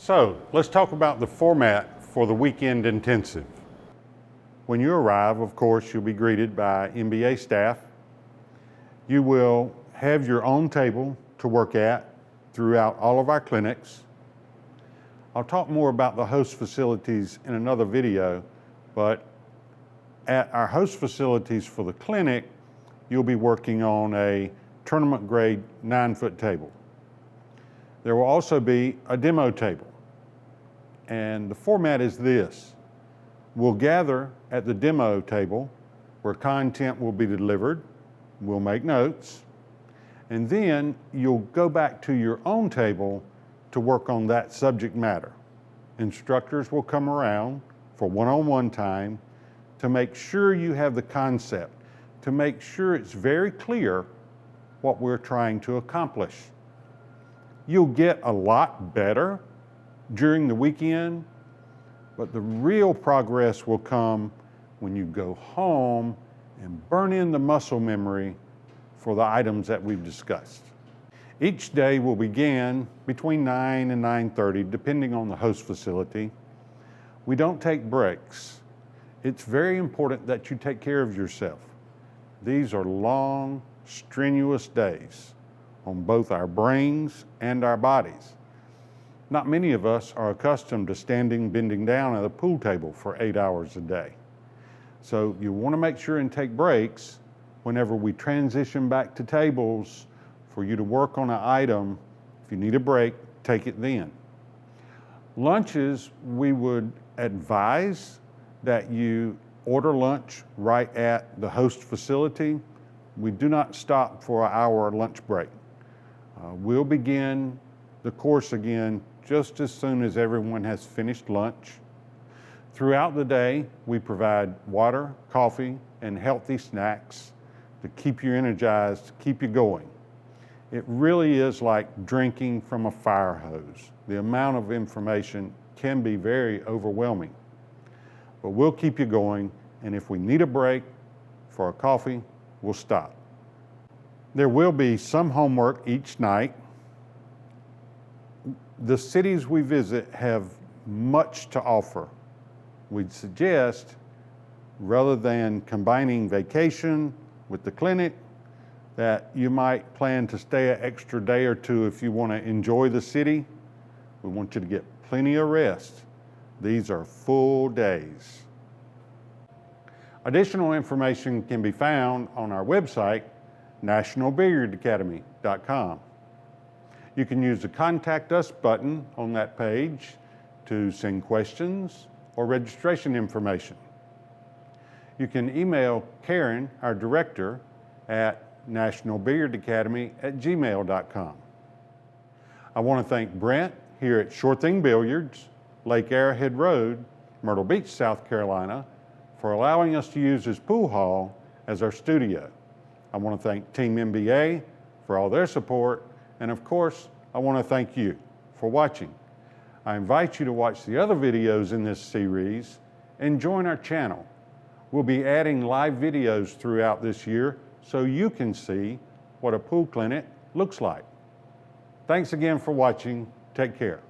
So let's talk about the format for the weekend intensive. When you arrive, of course, you'll be greeted by MBA staff. You will have your own table to work at throughout all of our clinics. I'll talk more about the host facilities in another video, but at our host facilities for the clinic, you'll be working on a tournament grade 9-foot table. There will also be a demo table. And the format is this. We'll gather at the demo table where content will be delivered. We'll make notes. And then you'll go back to your own table to work on that subject matter. Instructors will come around for one-on-one time to make sure you have the concept, to make sure it's very clear what we're trying to accomplish. You'll get a lot better during the weekend, but the real progress will come when you go home and burn in the muscle memory for the items that we've discussed. Each day will begin between 9 and 9:30, depending on the host facility. We don't take breaks. It's very important that you take care of yourself. These are long, strenuous days on both our brains and our bodies. Not many of us are accustomed to standing, bending down at a pool table for 8 hours a day. So you want to make sure and take breaks whenever we transition back to tables for you to work on an item. If you need a break, take it then. Lunches, we would advise that you order lunch right at the host facility. We do not stop for our lunch break. We'll begin the course again just as soon as everyone has finished lunch. Throughout the day, we provide water, coffee, and healthy snacks to keep you energized, keep you going. It really is like drinking from a fire hose. The amount of information can be very overwhelming. But we'll keep you going, and if we need a break for a coffee, we'll stop. There will be some homework each night. The cities we visit have much to offer. We'd suggest, rather than combining vacation with the clinic, that you might plan to stay an extra day or two if you want to enjoy the city. We want you to get plenty of rest. These are full days. Additional information can be found on our website, nationalbilliardacademy.com. You can use the Contact Us button on that page to send questions or registration information. You can email Karen, our director, at nationalbilliardacademy@gmail.com. I want to thank Brent here at Sure Thing Billiards, Lake Arrowhead Road, Myrtle Beach, South Carolina, for allowing us to use his pool hall as our studio. I want to thank Team MBA for all their support, and of course, I want to thank you for watching. I invite you to watch the other videos in this series and join our channel. We'll be adding live videos throughout this year so you can see what a pool clinic looks like. Thanks again for watching. Take care.